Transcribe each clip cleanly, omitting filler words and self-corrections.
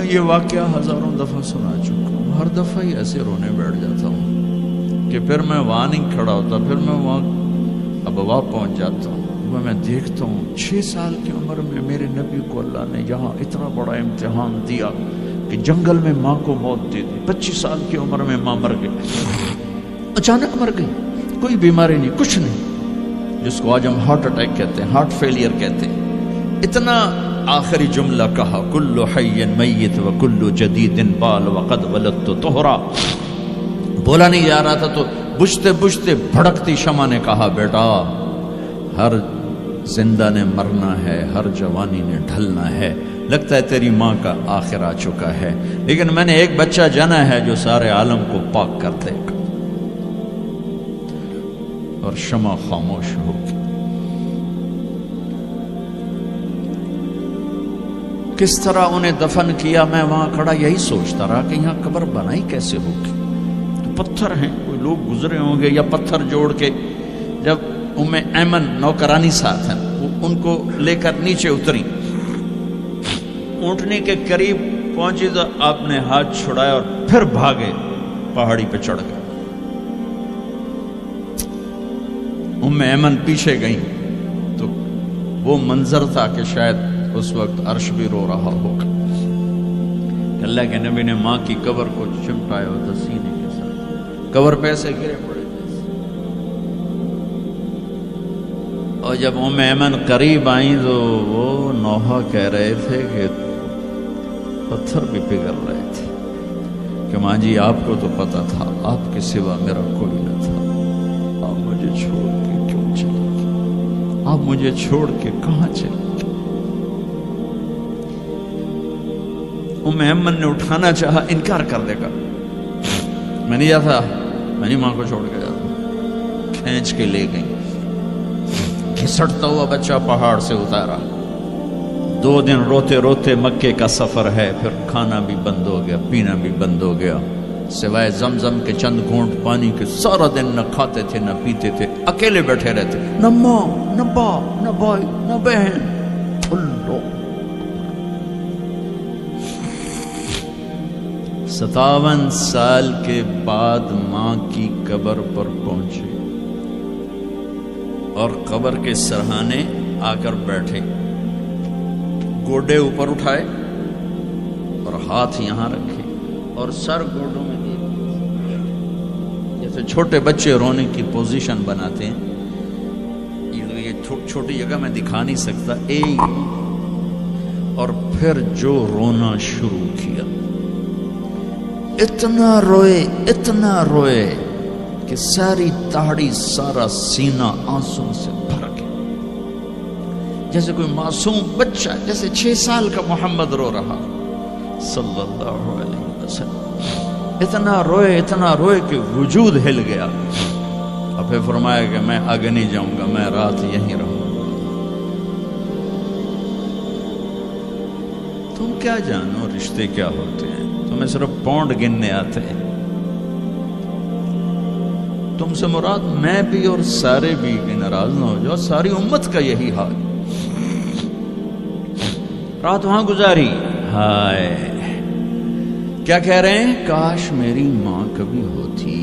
میں یہ واقعہ ہزاروں دفعہ سنا چکا ہوں، ہر دفعہ ہی ایسے رونے بیٹھ جاتا ہوں کہ پھر میں وہاں نہیں کھڑا ہوتا، پھر میں وہاں ابوا پہنچ جاتا ہوں، میں دیکھتا ہوں 6 سال کی عمر میں میرے نبی کو اللہ نے یہاں اتنا بڑا امتحان دیا کہ جنگل میں ماں کو موت دے دی، 25 سال کی عمر میں ماں مر گئی، اچانک مر گئی، کوئی بیماری نہیں، کچھ نہیں، جس کو آج ہم ہارٹ اٹیک کہتے ہیں، ہارٹ فیلئر کہتے ہیں، اتنا آخری جملہ کہا کل حی میت و کل جدید بال وقد ولدت طہرا، بولا نہیں جا رہا تھا تو بجھتے بجھتے بھڑکتی شمع نے کہا بیٹا ہر زندہ نے مرنا ہے، ہر جوانی نے ڈھلنا ہے، لگتا ہے تیری ماں کا آخر آ چکا ہے، لیکن میں نے ایک بچہ جانا ہے جو سارے عالم کو پاک کر دے گا۔ اور شمع خاموش ہو گئی۔ کس طرح انہیں دفن کیا، میں وہاں کھڑا یہی سوچتا رہا کہ یہاں قبر بنائی کیسے ہوگی، تو پتھر ہیں، کوئی لوگ گزرے ہوں گے یا پتھر جوڑ کے، جب ایمن نوکرانی ساتھ ہیں، ان کو لے کر نیچے اتری، اونٹنی کے قریب پہنچی تو آپ نے ہاتھ چھڑایا اور پھر بھاگے، پہاڑی پہ چڑھ گئے۔ ایمن پیچھے گئیں تو وہ منظر تھا کہ شاید اس وقت عرش بھی رو رہا ہوگا کہ اللہ کے نبی نے ماں کی قبر کو چمٹایا ہوتا سینے کے ساتھ، قبر پہ ایسے گرے پڑے۔ اور جب ایمن قریب آئیں تو وہ نوحہ کہہ رہے تھے کہ پتھر بھی پگھل رہے تھے کہ ماں جی آپ کو تو پتا تھا آپ کے سوا میرا کوئی نہ تھا، آپ مجھے چھوڑ کے کیوں چلے گئے، آپ مجھے چھوڑ کے کہاں چلے گئے۔ ایمن نے اٹھانا چاہا، انکار کر دے گا، میں نہیں جاتا، میں نہیں ماں کو چھوڑ کے جاتا، کھینچ کے لے گئی، گھسٹتا ہوا بچہ پہاڑ سے اتارا، 2 دن روتے روتے مکے کا سفر ہے، پھر کھانا بھی بند ہو گیا، پینا بھی بند ہو گیا، سوائے زمزم کے چند گھونٹ پانی کے سارا دن نہ کھاتے تھے نہ پیتے تھے، اکیلے بیٹھے رہتے، نہ ماں نہ باپ نہ بھائی نہ بہن، اللہ۔ 57 سال کے بعد ماں کی قبر پر پہنچے اور قبر کے سرہانے آ کر بیٹھے، گوڈے اوپر اٹھائے اور ہاتھ یہاں رکھے اور سر گوڈوں میں دے، جیسے چھوٹے بچے رونے کی پوزیشن بناتے ہیں، یہ چھوٹی جگہ میں دکھا نہیں سکتا، اور پھر جو رونا شروع کیا، اتنا روئے کہ ساری تاڑی سارا سینہ آنسوں سے بھر گیا، جیسے کوئی معصوم بچہ، جیسے 6 سال کا محمد رو رہا صلی اللہ علیہ وسلم، اتنا روئے کہ وجود ہل گیا، اور پھر فرمایا کہ میں آگے نہیں جاؤں گا، میں رات یہیں رہوں گا۔ تم کیا جانو رشتے کیا ہوتے ہیں، تمہیں صرف پاؤنڈ گننے آتے ہیں، تم سے مراد میں بھی اور سارے بھی، کہ ناراض نہ ہو جاؤ، ساری امت کا یہی حال، رات وہاں گزاری، ہائے کیا کہہ رہے ہیں، کاش میری ماں کبھی ہوتی،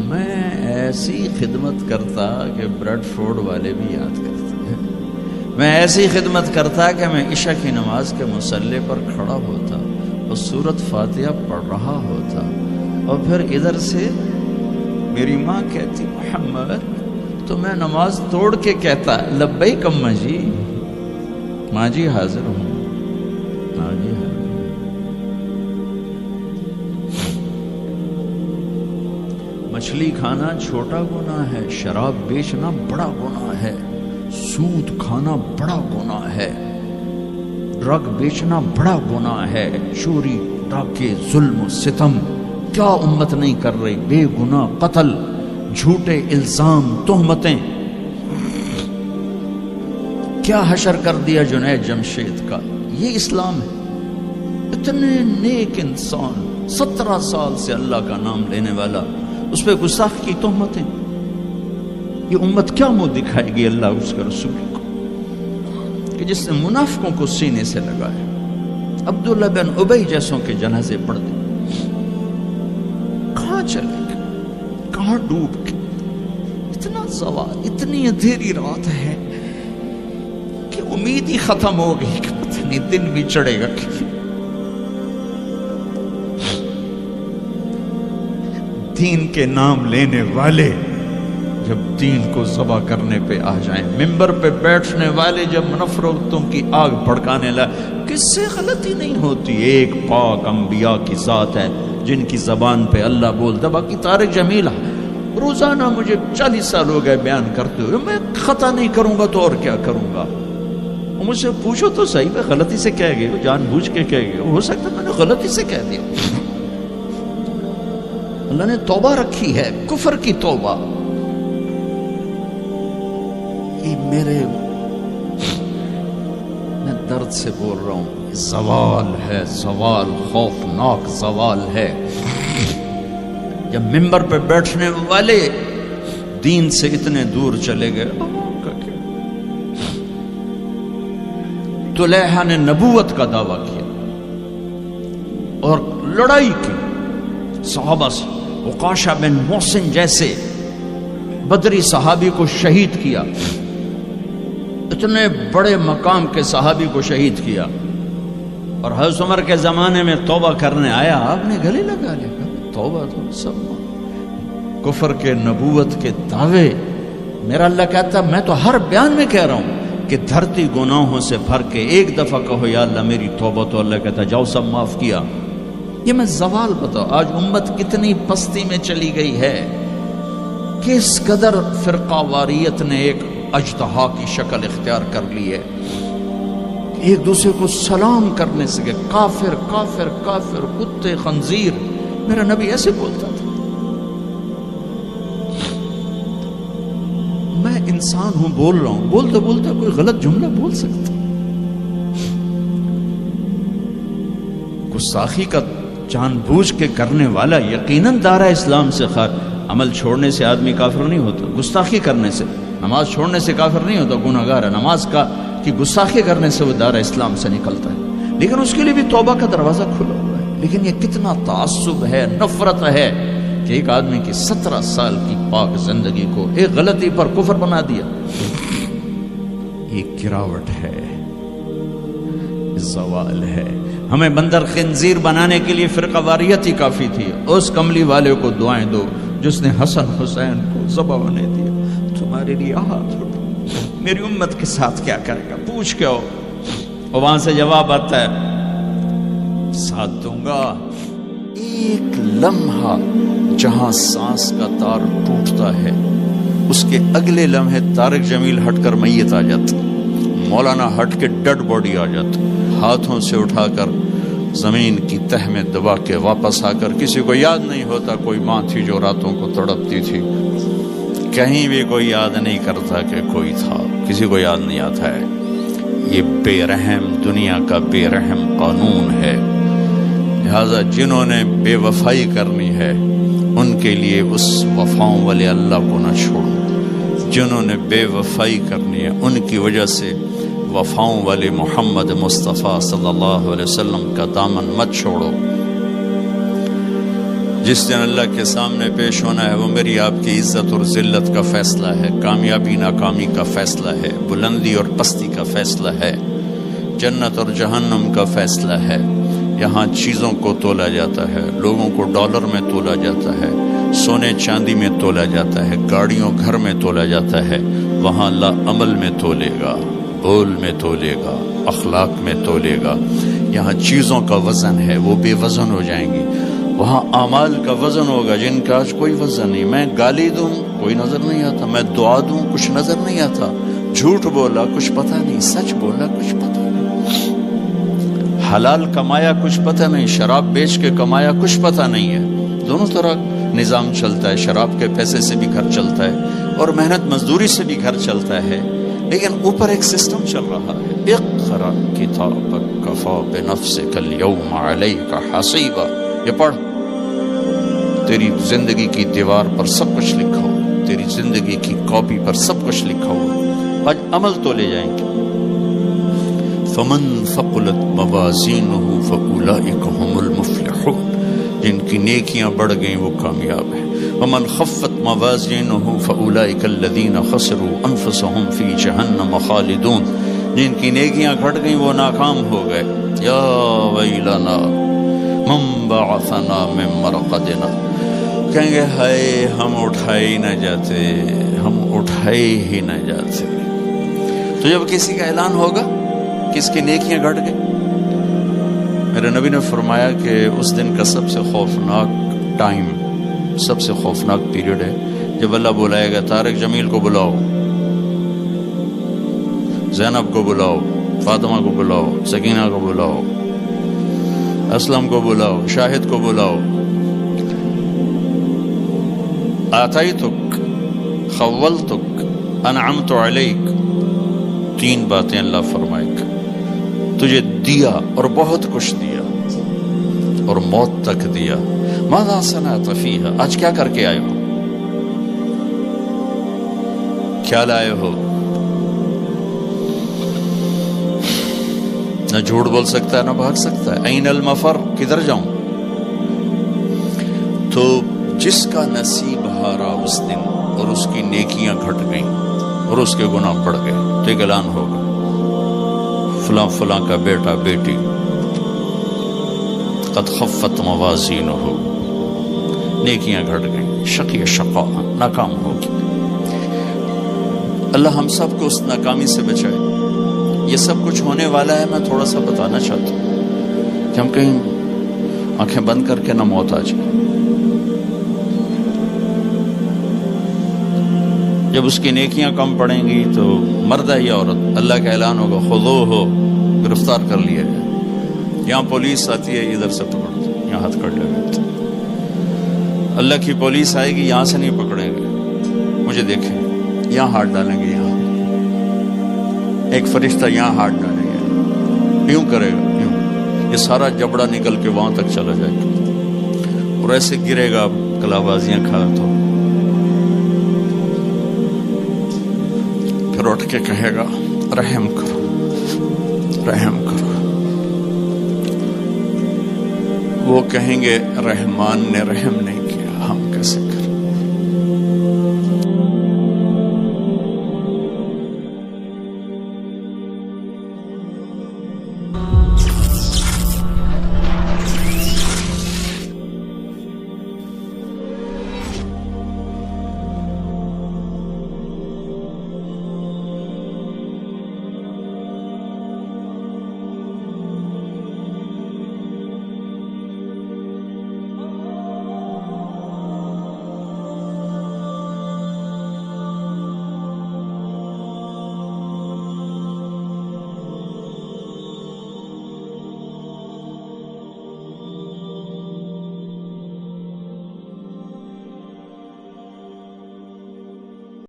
میں ایسی خدمت کرتا کہ بریڈ فورڈ والے بھی یاد کرتے، میں ایسی خدمت کرتا کہ میں عشاء کی نماز کے مصلے پر کھڑا ہوتا اور سورۃ فاتحہ پڑھ رہا ہوتا، اور پھر ادھر سے میری ماں کہتی محمد، تو میں نماز توڑ کے کہتا لبیک اماں جی، ماں جی حاضر ہوں، ماں جی حاضر ہوں۔ مچھلی کھانا چھوٹا گناہ ہے، شراب بیچنا بڑا گناہ ہے، سود کھانا بڑا گناہ ہے، ڈرگ بیچنا بڑا گناہ ہے، چوری ڈاکے ظلم و ستم کیا امت نہیں کر رہی، بے گناہ قتل، جھوٹے الزام، تہمتیں، کیا حشر کر دیا جنید جمشید کا، یہ اسلام ہے۔ اتنے نیک انسان، 17 سال سے اللہ کا نام لینے والا، اس پہ گستاخ کی تہمتیں، یہ امت کیا منہ دکھائے گی اللہ اس کے رسول کو، کہ جس نے منافقوں کو سینے سے لگایا، عبداللہ بن ابی جیسوں کے جنازے پڑھ دیں، کہاں چلے گئے، کہاں ڈوب کے؟ اتنا زوال، اتنی اندھیری رات ہے کہ امید ہی ختم ہو گئی کہ پتہ نہیں دن بھی چڑھے گا کہ دین کے نام لینے والے جب دین کو ذبح کرنے پہ آ جائیں، ممبر پہ بیٹھنے والے جب نفرتوں کی آگ بھڑکانے لائے، کس سے غلطی نہیں ہوتی؟ ایک پاک انبیاء کی ذات ہے جن کی زبان پہ اللہ بولتا۔ باقی طارق جمیل روزانہ مجھے 40 سال ہو گئے بیان کرتے ہوئے، میں خطا نہیں کروں گا تو اور کیا کروں گا؟ مجھ سے پوچھو تو صحیح، میں غلطی سے کہہ گئے، جان بوجھ کے کہہ گئے، ہو سکتا میں نے غلطی سے کہہ دیا۔ اللہ نے توبہ رکھی ہے، کفر کی توبہ۔ یہ میں درد سے بول رہا ہوں، زوال ہے، زوال خوفناک زوال ہے۔ جب ممبر پہ بیٹھنے والے دین سے اتنے دور چلے گئے، طلحہ نے نبوت کا دعویٰ کیا اور لڑائی کی صحابہ سے، عکاشہ بن محسن جیسے بدری صحابی کو شہید کیا، اتنے بڑے مقام کے صحابی کو شہید کیا، اور حضرت عمر کے زمانے میں توبہ کرنے آیا، آپ نے گلے لگا لیا، توبہ تو سب کفر کے نبوت کے دعوے۔ میرا اللہ کہتا میں تو ہر بیان میں کہہ رہا ہوں کہ دھرتی گناہوں سے بھر کے ایک دفعہ کہو یا اللہ میری توبہ، تو اللہ کہتا جاؤ سب معاف کیا۔ یہ میں زوال بتاؤ، آج امت کتنی پستی میں چلی گئی ہے، کس قدر فرقہ واریت نے ایک اجتہا کی شکل اختیار کر لی ہے، ایک دوسرے کو سلام کرنے سے کہ کافر کافر کافر، کتے خنزیر۔ میرا نبی ایسے بولتا تھا۔ میں انسان ہوں، بول رہا ہوں، بولتے بولتے کوئی غلط جملہ بول سکتا۔ گستاخی کا جان بوجھ کے کرنے والا یقیناً دارہ اسلام سے عمل چھوڑنے سے آدمی کافر نہیں ہوتا، گستاخی کرنے سے، نماز چھوڑنے سے کافر نہیں ہوتا، گناہ گار ہے، نماز کی گستاخی کرنے سے وہ دارہ اسلام سے نکلتا ہے، لیکن اس کے لیے بھی توبہ کا دروازہ کھلا ہوا ہے۔ لیکن یہ کتنا تعصب ہے، نفرت ہے کہ ایک آدمی کی 17 سال کی پاک زندگی کو ایک غلطی پر کفر بنا دیا۔ یہ گراوٹ ہے، زوال ہے۔ ہمیں بندر خنزیر بنانے کے لیے فرقہ واریت ہی کافی تھی۔ اس کملی والے کو دعائیں دو جس نے حسن حسین کو ذبح ہونے دیا، تمہارے لیے ہاتھ اٹھا، میری امت کے ساتھ کیا کرے گا، پوچھ کے ہو۔ اور وہاں سے جواب آتا ہے ساتھ دوں گا۔ ایک لمحہ جہاں سانس کا تار ٹوٹتا ہے، اس کے اگلے لمحے طارق جمیل ہٹ کر میت آ جاتا، مولانا ہٹ کے ڈیڈ باڈی آ جاتا، ہاتھوں سے اٹھا کر زمین کی تہ میں دبا کے واپس آ کر کسی کو یاد نہیں ہوتا کوئی ماں تھی جو راتوں کو تڑپتی تھی، کہیں بھی کوئی یاد نہیں کرتا کہ کوئی تھا، کسی کو یاد نہیں آتا ہے۔ یہ بے رحم دنیا کا بے رحم قانون ہے، لہذا جنہوں نے بے وفائی کرنی ہے ان کے لیے اس وفاؤں والے اللہ کو نہ چھوڑو، جنہوں نے بے وفائی کرنی ہے ان کی وجہ سے وفاؤں والے محمد مصطفیٰ صلی اللہ علیہ وسلم کا دامن مت چھوڑو۔ جس دن اللہ کے سامنے پیش ہونا ہے وہ میری آپ کی عزت اور ذلت کا فیصلہ ہے، کامیابی ناکامی کا فیصلہ ہے، بلندی اور پستی کا فیصلہ ہے، جنت اور جہنم کا فیصلہ ہے۔ یہاں چیزوں کو تولا جاتا ہے، لوگوں کو ڈالر میں تولا جاتا ہے، سونے چاندی میں تولا جاتا ہے، گاڑیوں گھر میں تولا جاتا ہے۔ وہاں اللہ عمل میں تولے گا، بول میں تولے گا، اخلاق میں تولے گا۔ یہاں چیزوں کا وزن ہے، وہ بے وزن ہو جائیں گی۔ وہاں اعمال کا وزن ہوگا جن کا آج کوئی وزن نہیں۔ میں گالی دوں کوئی نظر نہیں آتا، میں دعا دوں کچھ نظر نہیں آتا، جھوٹ بولا کچھ پتہ نہیں، سچ بولا کچھ پتہ نہیں، حلال کمایا کچھ پتہ نہیں، شراب بیچ کے کمایا کچھ پتہ نہیں ہے۔ دونوں طرح نظام چلتا ہے، شراب کے پیسے سے بھی گھر چلتا ہے اور محنت مزدوری سے بھی گھر چلتا ہے، لیکن اوپر ایک سسٹم چل رہا ہے۔ اقرأ کتابک کفی بنفسک اليوم علیک حسیبا، یہ پڑھ، تیری زندگی کی دیوار پر سب کچھ لکھا ہو، تیری زندگی کی کاپی پر سب کچھ لکھا ہو، آج عمل تو لے جائیں گے۔ فمن ثقلت موازینہ فاولئک هم المفلحون، جن کی نیکیاں بڑھ گئیں وہ کامیاب ہیں۔ ومن خفت موازینہ فاولئک الذین خسروا انفسهم فی جہنم خالدون، جن کی نیکیاں گھٹ گئیں وہ ناکام ہو گئے۔ یا ویلنا من بعثنا من مرقدنا، کہیں گے ہائے ہم اٹھائے ہی نہ جاتے، ہم اٹھائے ہی نہ جاتے۔ تو جب کسی کا اعلان ہوگا کہ اس کی نیکیاں گھٹ گئی، میرے نبی نے فرمایا کہ اس دن کا سب سے خوفناک ٹائم، سب سے خوفناک پیریڈ ہے جب اللہ بلائے گا طارق جمیل کو بلاؤ، زینب کو بلاؤ، فاطمہ کو بلاؤ، سکینہ کو بلاؤ، اسلم کو بلاؤ، شاہد کو بلاؤ، آتیتک، خولتک، انعمت علیک، تین باتیں اللہ فرمائے گا، تجھے دیا اور بہت کچھ دیا اور موت تک دیا۔ ماذا صنعت فیہا، آج کیا کر کے آئے ہو، کیا لائے ہو؟ نہ جھوٹ بول سکتا ہے نہ بھاگ سکتا ہے۔ این المفر، کدھر جاؤں؟ تو جس کا نصیب ہارا اس دن اور اس کی نیکیاں گھٹ گئیں اور اس کے گناہ بڑھ گئے تو ایک اعلان ہوگا، فلاں فلاں کا بیٹا بیٹی قد خفت موازینہ، نیکیاں گھٹ گئیں، شقی شقا، ناکام ہوگی۔ اللہ ہم سب کو اس ناکامی سے بچائے۔ یہ سب کچھ ہونے والا ہے، میں تھوڑا سا بتانا چاہتا ہوں کہ ہم کہیں آنکھیں بند کر کے نہ موت آ جائے۔ جب اس کی نیکیاں کم پڑیں گی تو مرد ہے یا عورت، اللہ کا اعلان ہوگا خذوہ، گرفتار کر لیا جائے۔ یہاں پولیس آتی ہے، ادھر سے پکڑ دو، یہاں ہاتھ کر لے۔ اللہ کی پولیس آئے گی، یہاں سے نہیں پکڑیں گے، مجھے دیکھیں، یہاں ہاتھ ڈالیں گے، یہاں ایک فرشتہ یہاں ہاتھ ڈالیں گے، یوں کرے گا، یوں، یہ سارا جبڑا نکل کے وہاں تک چلا جائے گا اور ایسے گرے گا کلا بازیاں کھا تو پھر اٹھ کے کہے گا رحم کرو، رحم کرو۔ وہ کہیں گے رحمان نے رحم نہیں